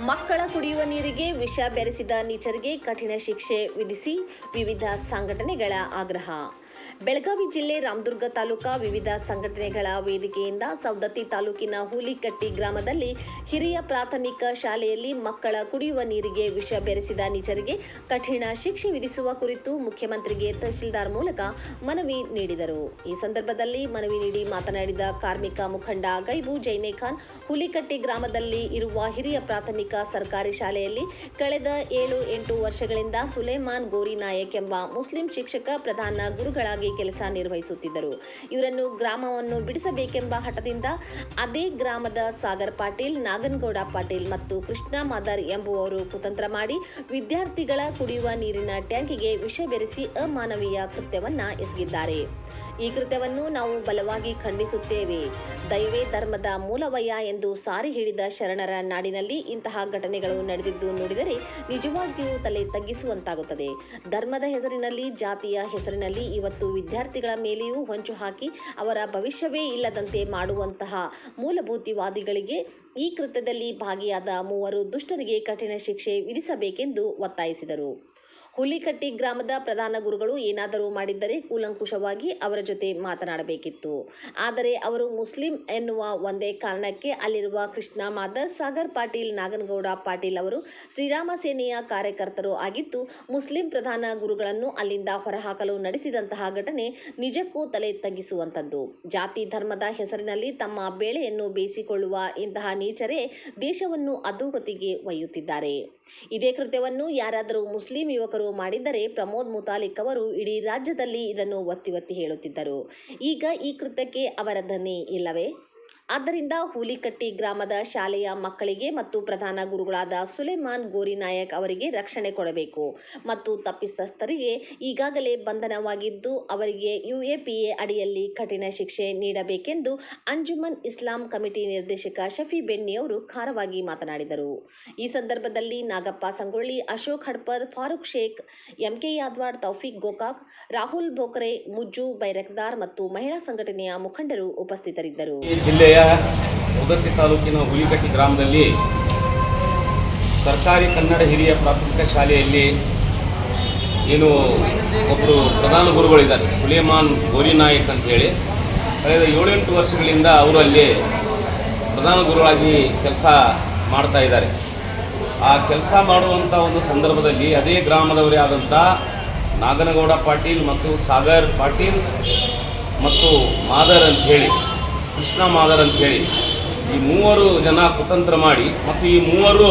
ಮಕ್ಕಳ ಕುಡಿಯುವ ನೀರಿಗೆ ವಿಷ ಬೆರೆಸಿದ ನೀಚರಿಗೆ ಕಠಿಣ ಶಿಕ್ಷೆ ವಿಧಿಸಿ ವಿವಿಧ ಸಂಘಟನೆಗಳ ಆಗ್ರಹ. ಬೆಳಗಾವಿ ಜಿಲ್ಲೆ ರಾಮದುರ್ಗ ತಾಲೂಕಾ ವಿವಿಧ ಸಂಘಟನೆಗಳ ವೇದಿಕೆಯಿಂದ ಸವದತ್ತಿ ತಾಲೂಕಿನ ಹುಲಿಕಟ್ಟಿ ಗ್ರಾಮದಲ್ಲಿ ಹಿರಿಯ ಪ್ರಾಥಮಿಕ ಶಾಲೆಯಲ್ಲಿ ಮಕ್ಕಳ ಕುಡಿಯುವ ನೀರಿಗೆ ವಿಷ ಬೆರೆಸಿದ ನೀಚರಿಗೆ ಕಠಿಣ ಶಿಕ್ಷೆ ವಿಧಿಸುವ ಕುರಿತು ಮುಖ್ಯಮಂತ್ರಿಗೆ ತಹಶೀಲ್ದಾರ್ ಮೂಲಕ ಮನವಿ ನೀಡಿದರು. ಈ ಸಂದರ್ಭದಲ್ಲಿ ಮನವಿ ನೀಡಿ ಮಾತನಾಡಿದ ಕಾರ್ಮಿಕ ಮುಖಂಡ ಗೈಬು ಜೈನೇಖಾನ್, ಹುಲಿಕಟ್ಟಿ ಗ್ರಾಮದಲ್ಲಿ ಇರುವ ಹಿರಿಯ ಪ್ರಾಥಮಿಕ ಸರ್ಕಾರಿ ಶಾಲೆಯಲ್ಲಿ ಕಳೆದ 7-8 ವರ್ಷಗಳಿಂದ ಸುಲೇಮಾನ್ ಗೋರಿ ನಾಯಕ್ ಎಂಬ ಮುಸ್ಲಿಂ ಶಿಕ್ಷಕ ಪ್ರಧಾನ ಗುರುಗಳಾಗಿ ಕೆಲಸ ನಿರ್ವಹಿಸುತ್ತಿದ್ದರು. ಇವರನ್ನು ಗ್ರಾಮವನ್ನು ಬಿಡಿಸಬೇಕೆಂಬ ಹಠದಿಂದ ಅದೇ ಗ್ರಾಮದ ಸಾಗರ್ ಪಾಟೀಲ್, ನಾಗನಗೌಡ ಪಾಟೀಲ್ ಮತ್ತು ಕೃಷ್ಣ ಮಾದರ್ ಎಂಬುವವರು ಕುತಂತ್ರ ಮಾಡಿ ವಿದ್ಯಾರ್ಥಿಗಳ ಕುಡಿಯುವ ನೀರಿನ ಟ್ಯಾಂಕಿಗೆ ವಿಷ ಬೆರೆಸಿ ಅಮಾನವೀಯ ಕೃತ್ಯವನ್ನ ಎಸಗಿದ್ದಾರೆ. ಈ ಕೃತ್ಯವನ್ನು ನಾವು ಬಲವಾಗಿ ಖಂಡಿಸುತ್ತೇವೆ. ದೈವೇ ಧರ್ಮದ ಮೂಲವಯ್ಯ ಎಂದು ಸಾರಿ ಹೇಳಿದ ಶರಣರ ನಾಡಿನಲ್ಲಿ ಇಂತಹ ಘಟನೆಗಳು ನಡೆದಿದ್ದು ನೋಡಿದರೆ ನಿಜವಾಗಿಯೂ ತಲೆ ತಗ್ಗಿಸುವಂತಾಗುತ್ತದೆ. ಧರ್ಮದ ಹೆಸರಿನಲ್ಲಿ, ಜಾತಿಯ ಹೆಸರಿನಲ್ಲಿ ಇವತ್ತು ವಿದ್ಯಾರ್ಥಿಗಳ ಮೇಲೆಯೂ ಹೊಂಚು ಹಾಕಿ ಅವರ ಭವಿಷ್ಯವೇ ಇಲ್ಲದಂತೆ ಮಾಡುವಂತಹ ಮೂಲಭೂತವಾದಿಗಳಿಗೆ ಈ ಕೃತ್ಯದಲ್ಲಿ ಭಾಗಿಯಾದ 3 ದುಷ್ಟರಿಗೆ ಕಠಿಣ ಶಿಕ್ಷೆ ವಿಧಿಸಬೇಕೆಂದು ಒತ್ತಾಯಿಸಿದರು. ಹುಲಿಕಟ್ಟಿ ಗ್ರಾಮದ ಪ್ರಧಾನ ಗುರುಗಳು ಏನಾದರೂ ಮಾಡಿದ್ದರೆ ಕೂಲಂಕುಷವಾಗಿ ಅವರ ಜೊತೆ ಮಾತನಾಡಬೇಕಿತ್ತು. ಆದರೆ ಅವರು ಮುಸ್ಲಿಂ ಎನ್ನುವ ಒಂದೇ ಕಾರಣಕ್ಕೆ ಅಲ್ಲಿರುವ ಕೃಷ್ಣ ಮಾದರ್, ಸಾಗರ್ ಪಾಟೀಲ್, ನಾಗನಗೌಡ ಪಾಟೀಲ್ ಅವರು ಶ್ರೀರಾಮ ಸೇನೆಯ ಕಾರ್ಯಕರ್ತರು ಆಗಿದ್ದು ಮುಸ್ಲಿಂ ಪ್ರಧಾನ ಗುರುಗಳನ್ನು ಅಲ್ಲಿಂದ ಹೊರಹಾಕಲು ನಡೆಸಿದಂತಹ ಘಟನೆ ನಿಜಕ್ಕೂ ತಲೆ ತಗ್ಗಿಸುವಂಥದ್ದು. ಜಾತಿ ಧರ್ಮದ ಹೆಸರಿನಲ್ಲಿ ತಮ್ಮ ಬೇಳೆಯನ್ನು ಬೇಯಿಸಿಕೊಳ್ಳುವ ಇಂತಹ ನೀಚರೇ ದೇಶವನ್ನು ಅಧೋಗತಿಗೆ ಒಯ್ಯುತ್ತಿದ್ದಾರೆ. ಇದೇ ಕೃತ್ಯವನ್ನು ಯಾರಾದರೂ ಮುಸ್ಲಿಂ ಯುವಕರು ಮಾಡಿದ್ದರೆ ಪ್ರಮೋದ್ ಮುತಾಲಿಕ್ ಅವರು ಇಡೀ ರಾಜ್ಯದಲ್ಲಿ ಇದನ್ನು ಒತ್ತಿ ಹೇಳುತ್ತಿದ್ದರು. ಈಗ ಈ ಕೃತ್ಯಕ್ಕೆ ಅವರ ಧ್ವನಿ ಇಲ್ಲವೇ? ಆದ್ದರಿಂದ ಹುಲಿಕಟ್ಟಿ ಗ್ರಾಮದ ಶಾಲೆಯ ಮಕ್ಕಳಿಗೆ ಮತ್ತು ಪ್ರಧಾನ ಗುರುಗಳಾದ ಸುಲೇಮಾನ್ ಗೋರಿ ನಾಯಕ್ ಅವರಿಗೆ ರಕ್ಷಣೆ ಕೊಡಬೇಕು ಮತ್ತು ತಪ್ಪಿತಸ್ಥರಿಗೆ ಈಗಾಗಲೇ ಬಂಧನವಾಗಿದ್ದು ಅವರಿಗೆ UAPA ಅಡಿಯಲ್ಲಿ ಕಠಿಣ ಶಿಕ್ಷೆ ನೀಡಬೇಕೆಂದು ಅಂಜುಮನ್ ಇಸ್ಲಾಂ ಕಮಿಟಿ ನಿರ್ದೇಶಕ ಶಫಿ ಬೆಣ್ಣಿ ಅವರು ಖಾರವಾಗಿ ಮಾತನಾಡಿದರು. ಈ ಸಂದರ್ಭದಲ್ಲಿ ನಾಗಪ್ಪ ಸಂಗೊಳ್ಳಿ, ಅಶೋಕ್ ಹಡ್ಪರ್, ಫಾರೂಕ್ ಶೇಖ್, MK ಯಾದವಾಡ್, ತೌಫಿಕ್ ಗೋಕಾಕ್, ರಾಹುಲ್ ಭೋಕರೆ, ಮುಜ್ಜು ಬೈರಕ್ದಾರ್ ಮತ್ತು ಮಹಿಳಾ ಸಂಘಟನೆಯ ಮುಖಂಡರು ಉಪಸ್ಥಿತರಿದ್ದರು. ಸವದತ್ತಿ ತಾಲೂಕಿನ ಹುಲಿಕಟ್ಟಿ ಗ್ರಾಮದಲ್ಲಿ ಸರ್ಕಾರಿ ಕನ್ನಡ ಹಿರಿಯ ಪ್ರಾಥಮಿಕ ಶಾಲೆಯಲ್ಲಿ ಏನು ಒಬ್ಬರು ಪ್ರಧಾನ ಗುರುಗಳಿದ್ದಾರೆ, ಸುಲೇಮಾನ್ ಗೋರಿ ನಾಯಕ್ ಅಂತ ಹೇಳಿ. ಕಳೆದ 7-8 ವರ್ಷಗಳಿಂದ ಅವರು ಅಲ್ಲಿ ಪ್ರಧಾನ ಗುರುಗಳಾಗಿ ಕೆಲಸ ಮಾಡ್ತಾ ಇದ್ದಾರೆ. ಆ ಕೆಲಸ ಮಾಡುವಂಥ ಒಂದು ಸಂದರ್ಭದಲ್ಲಿ ಅದೇ ಗ್ರಾಮದವರೇ ಆದಂಥ ನಾಗನಗೌಡ ಪಾಟೀಲ್ ಮತ್ತು ಸಾಗರ್ ಪಾಟೀಲ್ ಮತ್ತು ಮಾದರ್ ಅಂಥೇಳಿ, ಕೃಷ್ಣ ಮಾದರ್ ಅಂಥೇಳಿ ಈ 3 ಜನ ಕುತಂತ್ರ ಮಾಡಿ ಮತ್ತು ಈ 3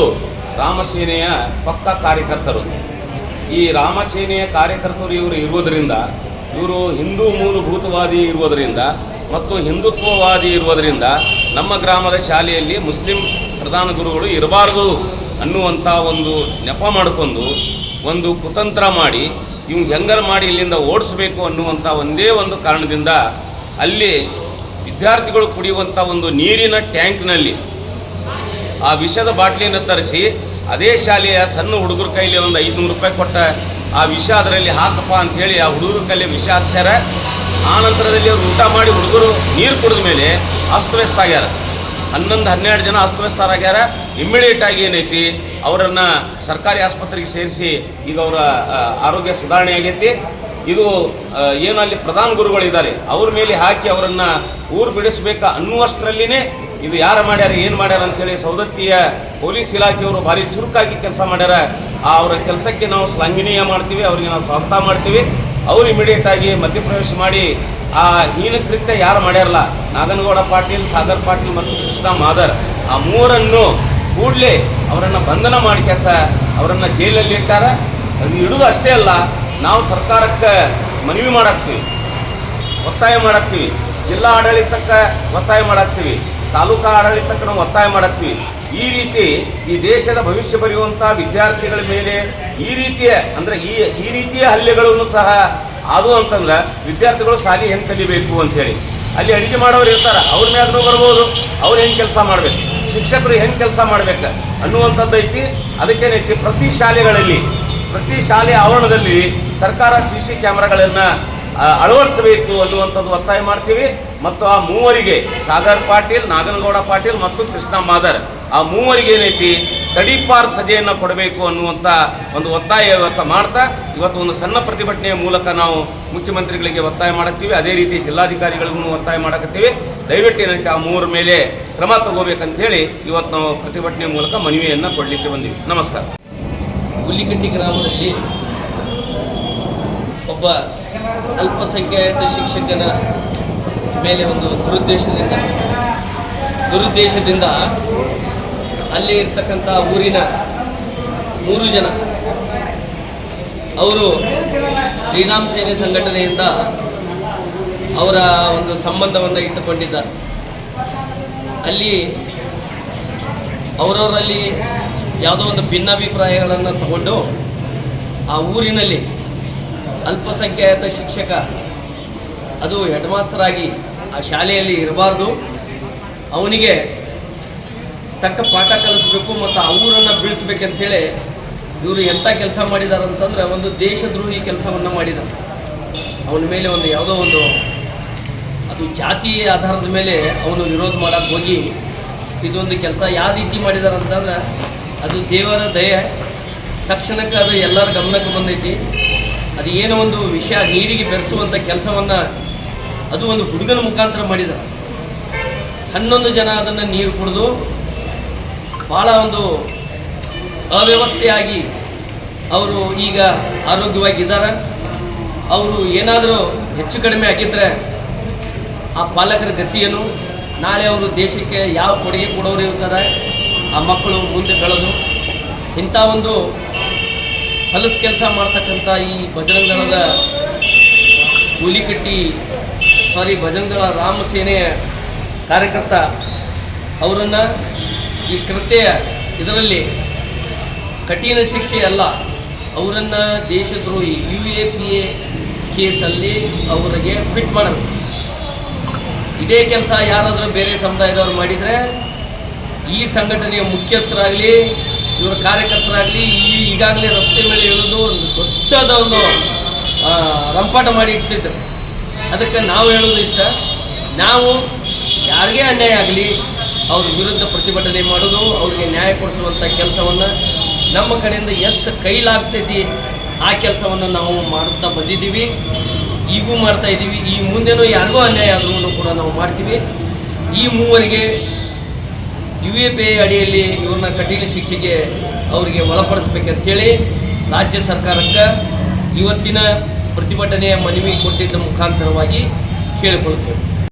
ರಾಮಸೇನೆಯ ಪಕ್ಕಾ ಕಾರ್ಯಕರ್ತರು. ಈ ರಾಮಸೇನೆಯ ಕಾರ್ಯಕರ್ತರು ಇವರು ಇರುವುದರಿಂದ, ಇವರು ಹಿಂದೂ ಮೂಲಭೂತವಾದಿ ಇರುವುದರಿಂದ ಮತ್ತು ಹಿಂದುತ್ವವಾದಿ ಇರುವುದರಿಂದ ನಮ್ಮ ಗ್ರಾಮದ ಶಾಲೆಯಲ್ಲಿ ಮುಸ್ಲಿಂ ಪ್ರಧಾನ ಗುರುಗಳು ಇರಬಾರ್ದು ಅನ್ನುವಂಥ ಒಂದು ನೆಪ ಮಾಡಿಕೊಂಡು ಒಂದು ಕುತಂತ್ರ ಮಾಡಿ ಇವ್ಗೆ ಹೆಂಗಾರು ಮಾಡಿ ಇಲ್ಲಿಂದ ಓಡಿಸಬೇಕು ಅನ್ನುವಂಥ ಒಂದೇ ಒಂದು ಕಾರಣದಿಂದ ಅಲ್ಲಿ ವಿದ್ಯಾರ್ಥಿಗಳು ಕುಡಿಯುವಂಥ ಒಂದು ನೀರಿನ ಟ್ಯಾಂಕ್ನಲ್ಲಿ ಆ ವಿಷದ ಬಾಟ್ಲಿಯನ್ನು ತರಿಸಿ ಅದೇ ಶಾಲೆಯ ಸಣ್ಣ ಹುಡುಗರ ಕೈಲಿ ಒಂದು 500 ರೂಪಾಯಿ ಕೊಟ್ಟ ಆ ವಿಷ ಅದರಲ್ಲಿ ಹಾಕಪ್ಪ ಅಂಥೇಳಿ ಆ ಹುಡುಗರ ಕೈಲಿ ವಿಷ ಹಾಕ್ಸ್ಯಾರ. ಆ ನಂತರದಲ್ಲಿ ಅವರು ಊಟ ಮಾಡಿ ಹುಡುಗರು ನೀರು ಕುಡಿದ ಮೇಲೆ ಅಸ್ತವ್ಯಸ್ತ ಆಗ್ಯಾರ. 11-12 ಜನ ಅಸ್ತವ್ಯಸ್ತರಾಗ್ಯಾರ. ಇಮ್ಮಿಡಿಯೇಟಾಗಿ ಏನೈತಿ ಅವರನ್ನು ಸರ್ಕಾರಿ ಆಸ್ಪತ್ರೆಗೆ ಸೇರಿಸಿ ಈಗ ಅವರ ಆರೋಗ್ಯ ಸುಧಾರಣೆ ಆಗೈತಿ. ಇದು ಏನು ಅಲ್ಲಿ ಪ್ರಧಾನ ಗುರುಗಳಿದ್ದಾರೆ ಅವ್ರ ಮೇಲೆ ಹಾಕಿ ಅವರನ್ನು ಊರು ಬಿಡಿಸ್ಬೇಕಾ ಅನ್ನುವಷ್ಟರಲ್ಲಿನೇ ಇದು ಯಾರು ಮಾಡ್ಯಾರ, ಏನು ಮಾಡ್ಯಾರ ಅಂಥೇಳಿ ಸವದತ್ತಿಯ ಪೊಲೀಸ್ ಇಲಾಖೆಯವರು ಭಾರಿ ಚುರುಕಾಗಿ ಕೆಲಸ ಮಾಡ್ಯಾರ. ಅವರ ಕೆಲಸಕ್ಕೆ ನಾವು ಶ್ಲಾಘನೀಯ ಮಾಡ್ತೀವಿ, ಅವರಿಗೆ ನಾವು ಸ್ವಾಗತ ಮಾಡ್ತೀವಿ. ಅವರು ಇಮಿಡಿಯೇಟಾಗಿ ಮಧ್ಯಪ್ರವೇಶ ಮಾಡಿ ಆ ಹೀನ ಕೃತ್ಯ ಯಾರು ಮಾಡ್ಯಾರಲ್ಲ, ನಾಗನಗೌಡ ಪಾಟೀಲ್, ಸಾಗರ್ ಪಾಟೀಲ್ ಮತ್ತು ಕೃಷ್ಣ ಮಾದರ್, ಆ 3ರನ್ನು ಕೂಡಲೇ ಅವರನ್ನು ಬಂಧನ ಮಾಡಿ ಅವರನ್ನು ಜೈಲಲ್ಲಿ ಇಟ್ಟಾರ. ಅದು ಇಡುವುದು ಅಷ್ಟೇ ಅಲ್ಲ, ನಾವು ಸರ್ಕಾರಕ್ಕೆ ಮನವಿ ಮಾಡಾಕ್ತೀವಿ, ಒತ್ತಾಯ ಮಾಡಾಕ್ತೀವಿ, ಜಿಲ್ಲಾ ಆಡಳಿತಕ್ಕೆ ಒತ್ತಾಯ ಮಾಡಾಕ್ತೀವಿ, ತಾಲೂಕಾ ಆಡಳಿತಕ್ಕೆ ನಾವು ಒತ್ತಾಯ ಮಾಡಾಕ್ತೀವಿ. ಈ ರೀತಿ ಈ ದೇಶದ ಭವಿಷ್ಯ ಬರೆಯುವಂಥ ವಿದ್ಯಾರ್ಥಿಗಳ ಮೇಲೆ ಈ ರೀತಿಯ ಹಲ್ಲೆಗಳನ್ನು ಸಹ ಆದವು ಅಂತಂದ್ರೆ ವಿದ್ಯಾರ್ಥಿಗಳು ಶಾಲೆ ಹೆಂಗೆ ಕಲಿಬೇಕು ಅಂಥೇಳಿ. ಅಲ್ಲಿ ಅಡುಗೆ ಮಾಡೋರು ಇರ್ತಾರೆ, ಅವ್ರ ಮ್ಯಾಗೂ ಬರ್ಬೋದು, ಅವ್ರು ಹೆಂಗೆ ಕೆಲಸ ಮಾಡಬೇಕು, ಶಿಕ್ಷಕರು ಹೆಂಗೆ ಕೆಲಸ ಮಾಡ್ಬೇಕು ಅನ್ನುವಂಥದ್ದು ಐತಿ. ಅದಕ್ಕೇನೈತಿ ಪ್ರತಿ ಶಾಲೆ ಆವರಣದಲ್ಲಿ ಸರ್ಕಾರ CC ಕ್ಯಾಮ್ರಾಗಳನ್ನು ಅಳವಡಿಸಬೇಕು ಅನ್ನುವಂಥದ್ದು ಒತ್ತಾಯ ಮಾಡ್ತೀವಿ. ಮತ್ತು ಆ 3 ಸಾಗರ್ ಪಾಟೀಲ್, ನಾಗನಗೌಡ ಪಾಟೀಲ್ ಮತ್ತು ಕೃಷ್ಣ ಮಾದರ್, ಆ 3 ಏನೈತಿ ತಡೀಪಾರ್ ಸಜೆಯನ್ನು ಕೊಡಬೇಕು ಅನ್ನುವಂಥ ಒಂದು ಒತ್ತಾಯ ಇವತ್ತು ಮಾಡ್ತಾ ಇವತ್ತು ಒಂದು ಸಣ್ಣ ಪ್ರತಿಭಟನೆಯ ಮೂಲಕ ನಾವು ಮುಖ್ಯಮಂತ್ರಿಗಳಿಗೆ ಒತ್ತಾಯ ಮಾಡತ್ತೀವಿ. ಅದೇ ರೀತಿ ಜಿಲ್ಲಾಧಿಕಾರಿಗಳಿಗೂ ಒತ್ತಾಯ ಮಾಡಕತ್ತೀವಿ. ದಯವಿಟ್ಟು ಏನಂತೆ ಆ ಮೂವರ ಮೇಲೆ ಕ್ರಮ ತಗೋಬೇಕಂತೇಳಿ ಇವತ್ತು ನಾವು ಪ್ರತಿಭಟನೆ ಮೂಲಕ ಮನವಿಯನ್ನು ಕೊಡಲಿಕ್ಕೆ ಬಂದಿವಿ. ನಮಸ್ಕಾರ. ಹುಲಿಕಟ್ಟಿ ಗ್ರಾಮದಲ್ಲಿ ಒಬ್ಬ ಅಲ್ಪಸಂಖ್ಯಾತ ಶಿಕ್ಷಕನ ಮೇಲೆ ಒಂದು ದುರುದ್ದೇಶದಿಂದ ಅಲ್ಲಿ ಇರ್ತಕ್ಕಂಥ ಊರಿನ 3 ಜನ ಅವರು ಶ್ರೀರಾಮ್ ಸೇನೆ ಸಂಘಟನೆಯಿಂದ ಅವರ ಒಂದು ಸಂಬಂಧವನ್ನು ಇಟ್ಟುಕೊಂಡಿದ್ದಾರೆ. ಅಲ್ಲಿ ಅವರವರಲ್ಲಿ ಯಾವುದೋ ಒಂದು ಭಿನ್ನಾಭಿಪ್ರಾಯಗಳನ್ನು ತಗೊಂಡು ಆ ಊರಿನಲ್ಲಿ ಅಲ್ಪಸಂಖ್ಯಾತ ಶಿಕ್ಷಕ ಅದು ಹೆಡ್ ಮಾಸ್ಟರ್ ಆಗಿ ಆ ಶಾಲೆಯಲ್ಲಿ ಇರಬಾರ್ದು, ಅವನಿಗೆ ತಕ್ಕ ಪಾಠ ಕಲಿಸ್ಬೇಕು ಮತ್ತು ಆ ಊರನ್ನು ಬೀಳಿಸ್ಬೇಕಂತೇಳಿ ಇವರು ಎಂಥ ಕೆಲಸ ಮಾಡಿದ್ದಾರೆ ಅಂತಂದರೆ ಒಂದು ದೇಶದ್ರೋಹಿ ಕೆಲಸವನ್ನು ಮಾಡಿದ್ದಾರೆ. ಅವನ ಮೇಲೆ ಒಂದು ಯಾವುದೋ ಒಂದು ಅದು ಜಾತಿಯ ಆಧಾರದ ಮೇಲೆ ಅವನು ವಿರೋಧ ಮಾಡೋಕ್ಕೆ ಹೋಗಿ ಇದೊಂದು ಕೆಲಸ ಯಾವ ರೀತಿ ಮಾಡಿದ್ದಾರೆ ಅಂತಂದ್ರೆ ಅದು ದೇವರ ದಯೆ. ತಕ್ಷಣಕ್ಕೆ ಅದು ಎಲ್ಲರ ಗಮನಕ್ಕೆ ಬಂದೈತಿ. ಅದು ಏನೋ ಒಂದು ವಿಷಯ ನೀರಿಗೆ ಬೆರೆಸುವಂಥ ಕೆಲಸವನ್ನು ಅದು ಒಂದು ಹುಡುಗನ ಮುಖಾಂತರ ಮಾಡಿದ್ದಾರೆ. 11 ಜನ ಅದನ್ನು ನೀರು ಕುಡಿದು ಭಾಳ ಒಂದು ಅವ್ಯವಸ್ಥೆಯಾಗಿ ಅವರು ಈಗ ಆರೋಗ್ಯವಾಗಿದ್ದಾರೆ. ಅವರು ಏನಾದರೂ ಹೆಚ್ಚು ಕಡಿಮೆ ಆಗಿದ್ದರೆ ಆ ಪಾಲಕರ ಗತಿಯೇನು, ನಾಳೆ ಅವರು ದೇಶಕ್ಕೆ ಯಾವ ಕೊಡುಗೆ ಕೊಡೋರು ಇರ್ತಾರೆ, ಆ ಮಕ್ಕಳು ಮುಂದೆ ಬೆಳೆದು ಇಂಥ ಒಂದು ಹೊಲಸು ಕೆಲಸ ಮಾಡ್ತಕ್ಕಂಥ ಈ ಬಜರಂಗದಳದ ಬಜರಂಗದಳ ರಾಮ ಸೇನೆಯ ಕಾರ್ಯಕರ್ತ ಅವರನ್ನು ಈ ಕೃತ್ಯ ಇದರಲ್ಲಿ ಕಠಿಣ ಶಿಕ್ಷೆ ಅಲ್ಲ, ಅವರನ್ನು ದೇಶದ್ರೋಹಿ UAPA ಕೇಸಲ್ಲಿ ಅವರಿಗೆ ಫಿಟ್ ಮಾಡಬೇಕು. ಇದೇ ಕೆಲಸ ಯಾರಾದರೂ ಬೇರೆ ಸಮುದಾಯದವರು ಮಾಡಿದರೆ ಈ ಸಂಘಟನೆಯ ಮುಖ್ಯಸ್ಥರಾಗಲಿ ಇವರ ಕಾರ್ಯಕರ್ತರಾಗಲಿ ಈಗಾಗಲೇ ರಸ್ತೆ ಮೇಲೆ ಇಳಿದು ದೊಡ್ಡದ ಒಂದು ರಂಪಾಟ ಮಾಡಿ ಇಡ್ತಿದ್ರು. ಅದಕ್ಕೆ ನಾವು ಹೇಳೋದು ಇಷ್ಟ, ನಾವು ಯಾರಿಗೇ ಅನ್ಯಾಯ ಆಗಲಿ ಅವ್ರ ವಿರುದ್ಧ ಪ್ರತಿಭಟನೆ ಮಾಡೋದು, ಅವ್ರಿಗೆ ನ್ಯಾಯ ಕೊಡಿಸುವಂಥ ಕೆಲಸವನ್ನು ನಮ್ಮ ಕಡೆಯಿಂದ ಎಷ್ಟು ಕೈಲಾಗ್ತೈತಿ ಆ ಕೆಲಸವನ್ನು ನಾವು ಮಾಡುತ್ತಾ ಬಂದಿದ್ದೀವಿ, ಈಗೂ ಮಾಡ್ತಾಯಿದ್ದೀವಿ. ಈ ಮುಂದೆನೂ ಯಾರಿಗೂ ಅನ್ಯಾಯ ಆದ್ರೂ ಕೂಡ ನಾವು ಮಾಡ್ತೀವಿ. ಈ ಮೂವರಿಗೆ UAPA ಅಡಿಯಲ್ಲಿ ಇವ್ರನ್ನ ಕಠಿಣ ಶಿಕ್ಷೆಗೆ ಅವರಿಗೆ ಒಳಪಡಿಸ್ಬೇಕಂತೇಳಿ ರಾಜ್ಯ ಸರ್ಕಾರಕ್ಕೆ ಇವತ್ತಿನ ಪ್ರತಿಭಟನೆಯ ಮನವಿ ಕೊಟ್ಟಿದ್ದ ಮುಖಾಂತರವಾಗಿ ಕೇಳಿಕೊಳ್ಳುತ್ತೇವೆ.